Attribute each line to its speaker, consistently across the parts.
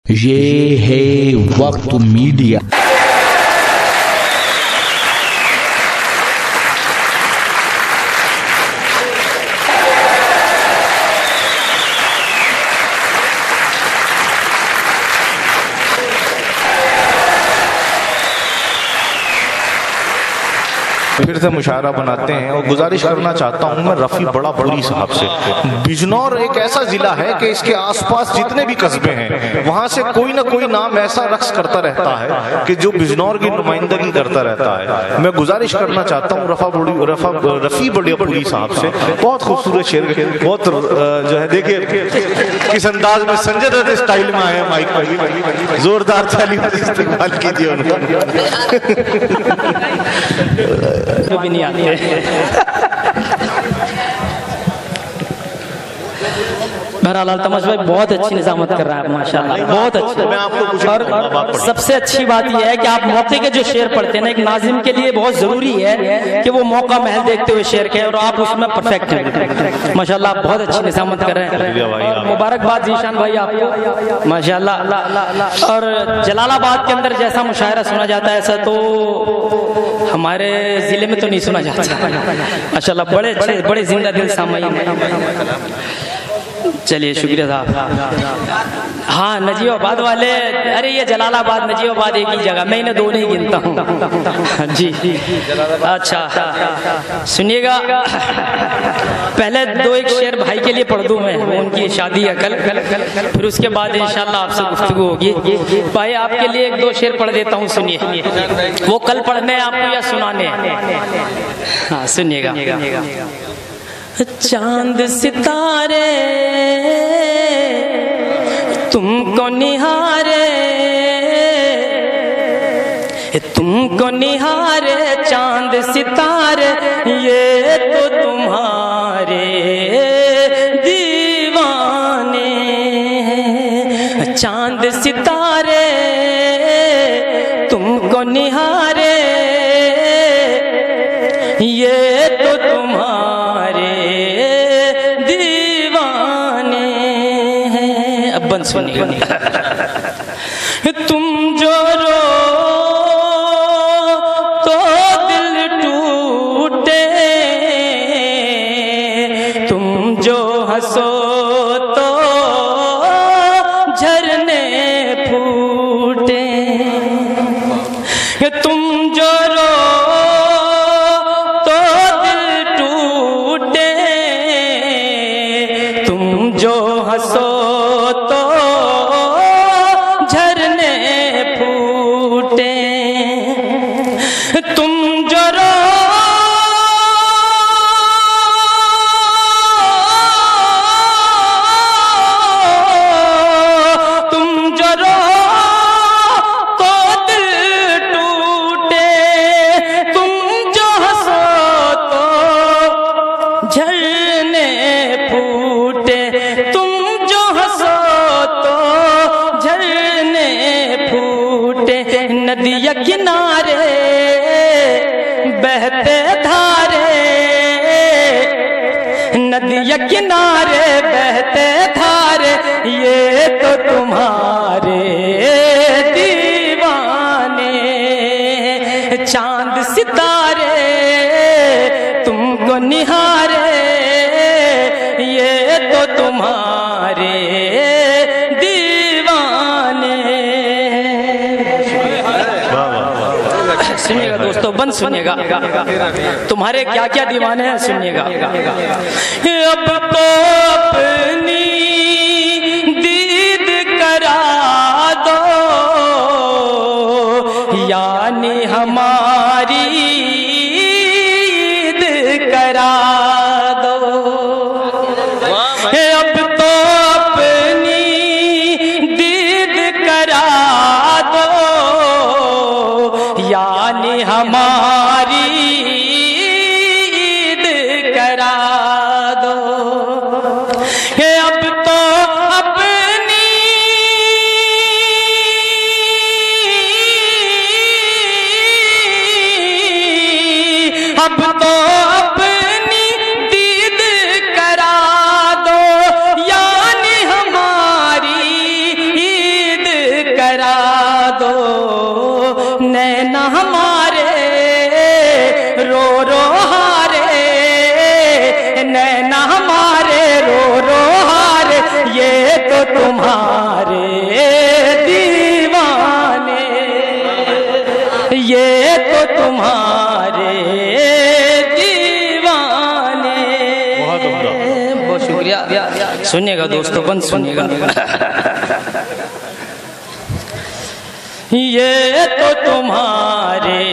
Speaker 1: ये है वक्त मीडिया।
Speaker 2: फिर से मुशायरा बनाते हैं और गुजारिश करना चाहता हूं मैं रफ़ी बड़ापुरी साहब से। बिजनौर एक ऐसा जिला है कि इसके आसपास जितने भी कस्बे हैं वहां से कोई ना कोई नाम ऐसा रक्स करता रहता है कि जो बिजनौर की नुमाइंदगी करता रहता है। मैं गुजारिश करना चाहता हूँ रफ़ी बड़ापुरी साहब से। बहुत खूबसूरत शेर, बहुत जो है देखिए किस अंदाज में संजय दत्त स्टाइल में आए माइक पर, जोरदार ताली इस्तेमाल कीजिए उनका।
Speaker 3: जो भी नहीं आते बहरहाल अल्तमश भाई बहुत अच्छी निजामत कर रहा है माशाल्लाह, बहुत अच्छा। और सबसे अच्छी बात यह है कि आप मौके के जो शेर पढ़ते हैं ना, एक नाजिम के लिए बहुत जरूरी है कि वो मौका महल देखते हुए शेर कहे, और आप उसमें परफेक्ट हैं माशाल्लाह, बहुत अच्छी निजामत कर रहे हैं। मुबारकबाद जीशान भाई आपको माशाल्लाह। और जलालाबाद के अंदर जैसा मुशायरा सुना जाता है ऐसा तो हमारे जिले में तो नहीं सुना जाता माशाल्लाह। बड़े अच्छे, बड़े जिंदा दिल सामईन। चलिए शुक्रिया साहब। हाँ नजीबाबाद वाले, अरे ये जलालाबाद नजीबाबाद एक ही जगह, मैं इन्हें दो नहीं गिनता हूँ जी। अच्छा सुनिएगा, पहले दो एक शेर भाई के लिए पढ़ दूं मैं, उनकी शादी है कल, फिर उसके बाद इंशाल्लाह आपसे गुफ्तगू होगी। भाई आपके लिए एक दो शेर पढ़ देता हूँ, सुनिए। वो कल पढ़ने हैं आपको या सुनाने? हाँ सुनिएगा। चांद सितारे तुमको निहारे, तुमको निहारे चांद सितारे, ये तो तुम्हारे दीवाने हैं। चांद सितारे तुमको निहारे, ये तो तुम्हारे दीवाने हैं। अब बंद सुनिए। तुम जो रो तो दिल टूटे, तुम जो हंसो तो झरने फूटे। तुम जो रो तो दिल टूटे, तुम जो हंसो तो झरने फूटे। तुम जो रो तुम जो रो तो दिल टूटे, तुम जो हंसो तो झरने फूटे। तुम जो हंसो तो झरने फूटे। नदिया किनारे बहते धारे, नदिया किनारे बहते धारे, ये तो तुम्हारे दीवाने। चांद सितारे तुमको निहारे, ये तो तुम्हारे दीवाने। सुनिएगा दोस्तों, बंद सुनिएगा, तुम्हारे क्या क्या दीवाने हैं सुनिएगा। अब तो अपनी दीद करा दो, यानी हमारी ईद करा दो। अब तो अपनी दीद करा दो, यानी हमारी ईद करा दो। तुम्हारे दीवाने, ये तो तुम्हारे दीवाने। बहुत शुक्रिया। सुनिएगा दोस्तों, बंद सुनिएगा। ये तो तुम्हारे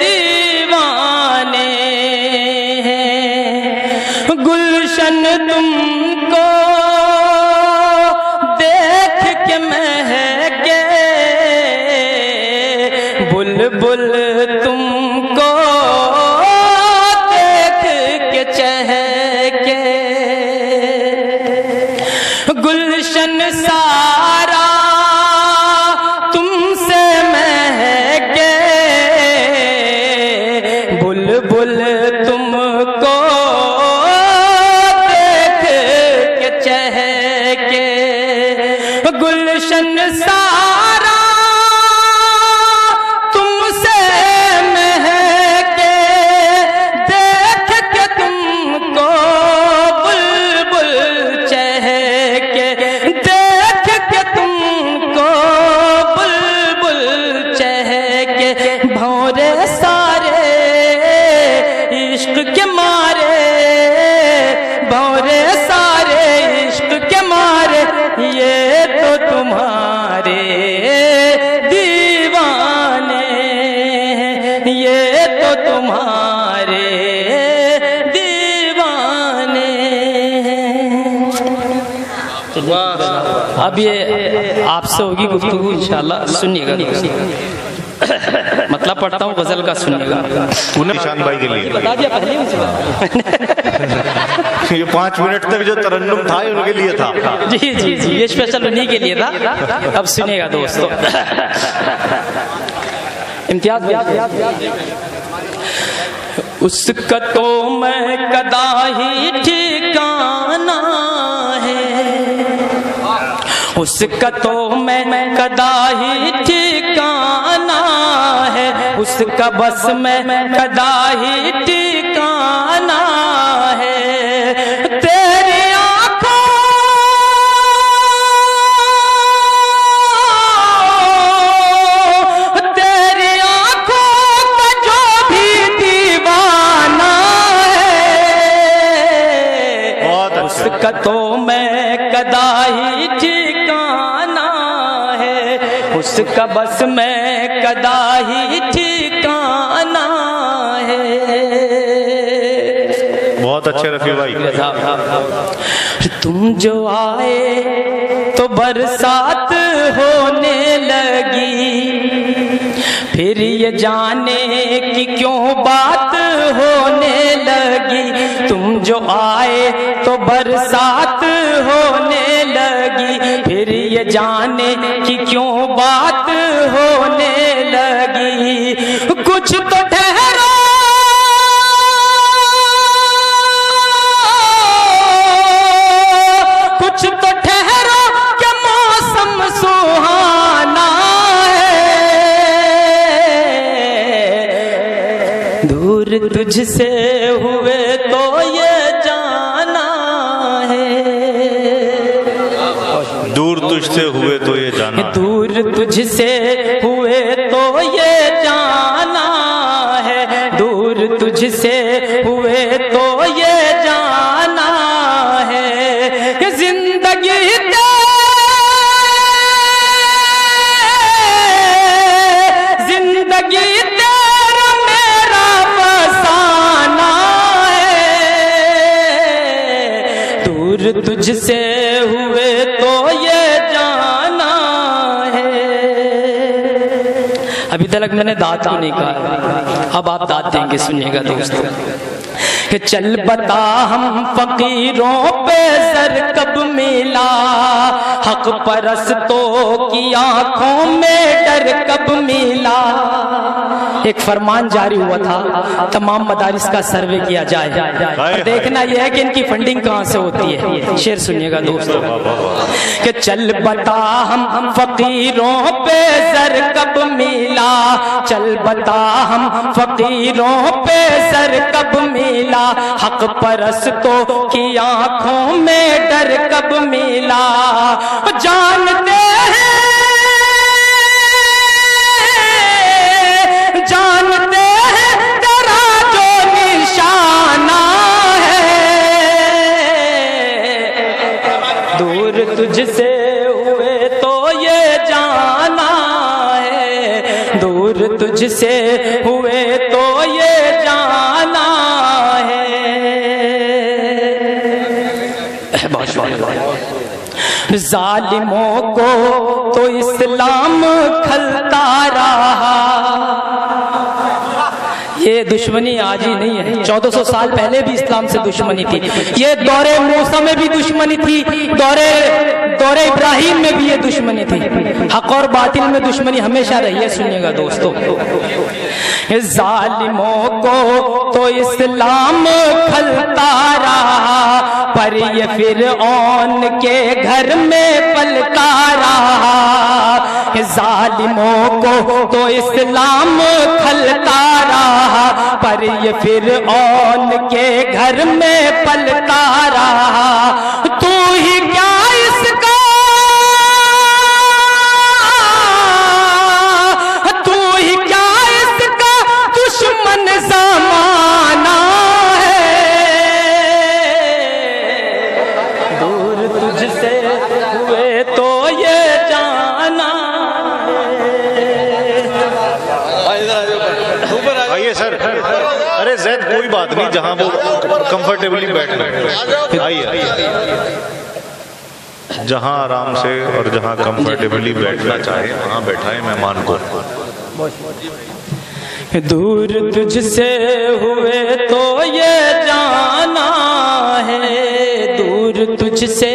Speaker 3: दीवाने हैं, गुलशन तुमको देख के महके, बुलबुल तुमको देख के चहके, गुलशन सारा तुमसे महके, बुलबुल तुमको देख के चहके, गुलशन सारा तुमसे महके, देख के तुमको बुलबुल चहके, देख के तुमको बुलबुल चहके, भौरे सारे इश्क के मारे, भौरे सारे इश्क के मारे, ये तो तुम्हारे दीवाने हैं, ये तो तुम्हारे दीवाने हैं। अब ये आपसे होगी गुफ्तगू इंशाल्लाह, सुनिएगा। मतलब पढ़ता हूँ गजल का, सुनिएगा।
Speaker 2: निशान भाई के लिए
Speaker 3: बता दिया पहले मुझे।
Speaker 2: ये 5 मिनट तक जो तरन्नुम था ये उनके लिए था।
Speaker 3: जी जी जी, ये स्पेशल उन्हीं के लिए था। अब सुनिएगा दोस्तों। इम्तियाज उसका तो मैं कदा ही ठिकाना है, उसका तो मैं कदा ही ठिकाना है, उसका बस में कदा ही ठिकाना है। तेरी आँखों का जो भी दीवाना है, उसका तो मैं कदा ही ठिकाना है, उसका बस में कदा ही ठिकाना है।
Speaker 2: बहुत अच्छे रफी भाई।
Speaker 3: तुम जो आए तो बरसात होने लगी, फिर ये जाने की क्यों बात होने लगी। तुम जो आए तो बरसात होने लगी, फिर ये जाने की क्यों बात होने लगी। कुछ तो ठहरो कुछ तो ठहरो कि मौसम सुहाना है। दूर तुझसे हुए तो ये जाना है,
Speaker 2: दूर तुझसे हुए तो ये जाना,
Speaker 3: दूर तुझसे हुए तो ये जाना है, दूर तुझसे हुए तो ये जाना है कि जिंदगी जिंदगी तेरा मेरा फसाना है। दूर तुझसे हुए तो ये जाना है। अभी तक मैंने दात को नहीं कहा, अब आप दात देंगे, सुनिएगा दोस्तों। कि चल बता हम फकीरों पे सर कब मिला, हक परस्तों की आंखों में डर कब मिला। एक फरमान जारी हुआ था तमाम मदारिस का सर्वे किया जाए, और देखना यह है कि इनकी फंडिंग कहाँ से होती है। शेर सुनिएगा दोस्तों। कि चल बता हम फकीरों पे सर कब मिला, चल बता हम फकीरों पे सर कब मिला, मिला, हक परस्तों की आंखों में डर कब मिला। जानते हैं तेरा जो निशाना है, दूर तुझसे हुए तो ये जाना है, दूर तुझसे हुए तो ये जाना है। जालिमों को तो इस्लाम खलता रहा, ये दुश्मनी आज ही नहीं है, 1400 साल पहले भी इस्लाम से दुश्मनी थी। ये दौरे मूसा में भी दुश्मनी थी, दौरे इब्राहिम में भी ये दुश्मनी थी। हक और बातिल में दुश्मनी हमेशा रही है। सुनिएगा दोस्तों, जालिमों को तो इस्लाम खलता रहा, पर ये फिरऔन के घर में पलता रहा। जालिमों को तो इस्लाम खलता रहा, पर ये फिरऔन के घर में पलता रहा। तू ही क्या इसका, तू ही क्या इसका दुश्मन ज़माना है, दूर तुझसे हुए तो ये जाना है।
Speaker 2: आइए सर, अरे जैद कोई बात नहीं, जहां वो कंफर्टेबली बैठ रहे, आइए जहां आराम से और जहां कंफर्टेबली बैठना चाहे वहां बैठाए मेहमान को।
Speaker 3: दूर तुझसे हुए तो ये जाना है, दूर तुझसे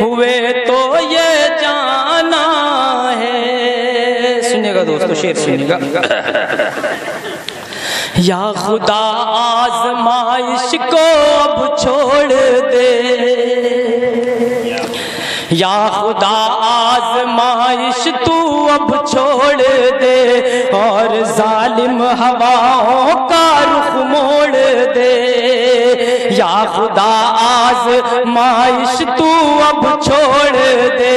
Speaker 3: हुए तो ये जाना है। सुनिएगा दोस्तों, शेर सुनिएगा। या खुदा आजमाइश को अब छोड़ दे, या खुदा आजमाइश तू अब छोड़ दे, और जालिम हवाओं का रुख मोड़ दे। या खुदा आजमाइश तू अब छोड़ दे,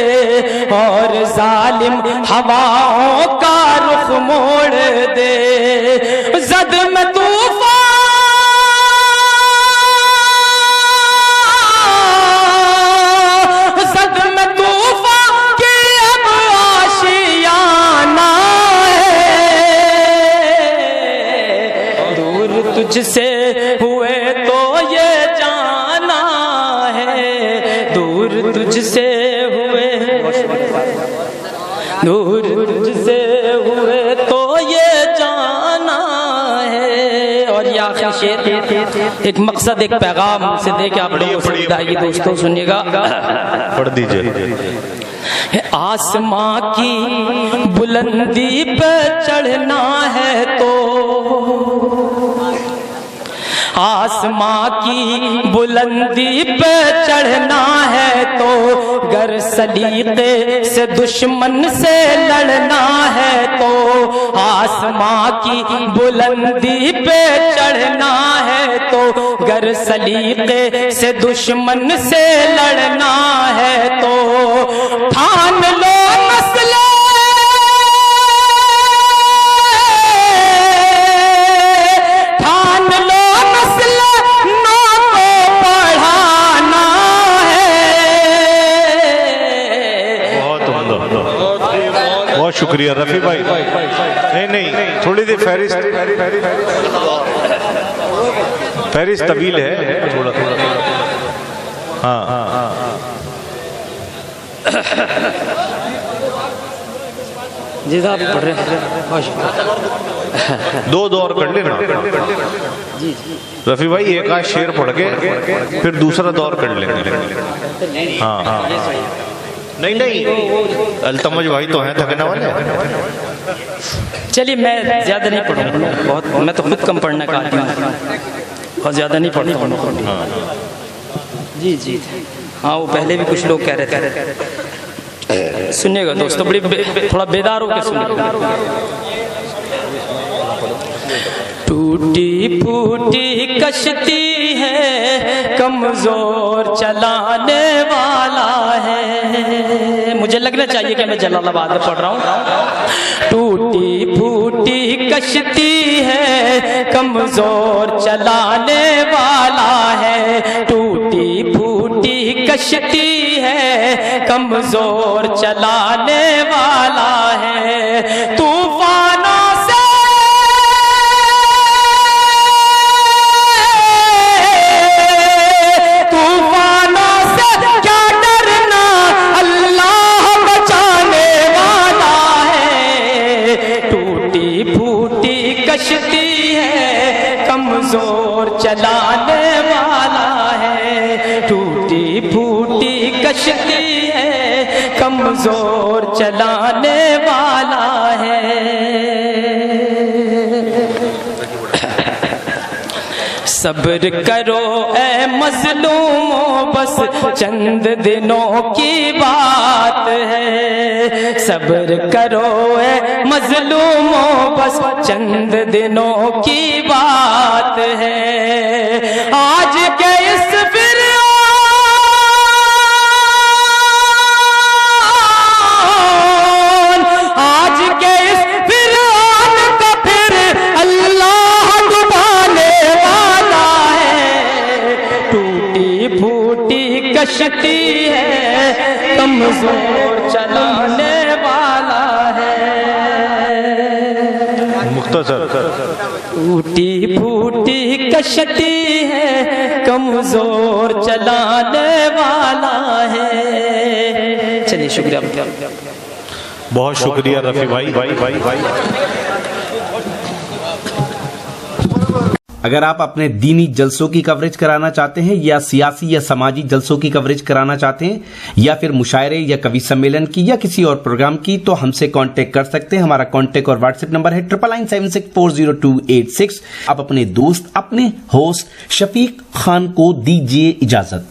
Speaker 3: और जालिम हवाओं का रुख मोड़ दे। जद में तूफान, जद में तूफान की अब आशियाना है, दूर तुझसे हुए तो ये जाना है, दूर तुझसे हुए, दूर तुझसे हुए तो ये जाना है। और ये आखिरी शेर एक मकसद, एक पैगाम से दे के आप लोगों को सुनाइए दोस्तों, सुनिएगा।
Speaker 2: पढ़ दीजिए।
Speaker 3: आसमां की बुलंदी पे चढ़ना है तो, आसमां की बुलंदी पे चढ़ना है तो, गर सलीके से दुश्मन से लड़ना है तो, आसमां की बुलंदी पे चढ़ना है तो, गर सलीके से दुश्मन से लड़ना है तो, ठान लो मसले,
Speaker 2: शुक्रिया रफी भाई। नहीं थोड़ी देर फहरिस्त तवील है, थोड़ा हाँ।
Speaker 3: जी साहब पढ़ रहे हैं, दो
Speaker 2: दौर कर लेना रफी भाई, एक आध शेर पढ़ के फिर दूसरा दौर कर लेंगे। हाँ नहीं अल्तमज भाई तो हैं थकने वाले।
Speaker 3: चलिए मैं ज्यादा नहीं पढ़ूंगा, बहुत, मैं तो खुद कम पढ़ने का आदमी हूं, बहुत ज्यादा नहीं पढ़ता हूँ। जी हाँ, वो पहले भी कुछ लोग कह रहे थे। सुनिएगा दोस्तों, बड़ी थोड़ा बेदार होकर सुनिएगा। टूटी फूटी कश्ती है, कमजोर चलाने वाला है। मुझे लगना चाहिए कि मैं जलालाबाद में पढ़ रहा हूँ। टूटी फूटी कश्ती है, कमजोर चलाने वाला है। टूटी फूटी कश्ती है, कमजोर चलाने वाला है। तूफानों से क्या डरना, अल्लाह बचाने वाला है। टूटी फूटी कश्ती है, कमजोर चलाने वाला है। टूटी फूटी कश्ती है, कमजोर चलाने वाला है। सब्र करो ए मजलूमों, बस चंद दिनों की बात है। सब्र करो ए मजलूमों, बस चंद दिनों की बात है। आज के इस कश्ती है, कमजोर चलाने वाला है।
Speaker 2: मुख्तसर
Speaker 3: टूटी फूटी कश्ती है, कमजोर चलाने वाला है। चलिए शुक्रिया,
Speaker 2: बहुत शुक्रिया रफी भाई।
Speaker 4: अगर आप अपने दीनी जलसों की कवरेज कराना चाहते हैं या सियासी या समाजी जलसों की कवरेज कराना चाहते हैं या फिर मुशायरे या कवि सम्मेलन की या किसी और प्रोग्राम की, तो हमसे कांटेक्ट कर सकते हैं। हमारा कांटेक्ट और व्हाट्सएप नंबर है 9976400286। आप अपने दोस्त, अपने होस्ट शफीक खान को दीजिए इजाजत।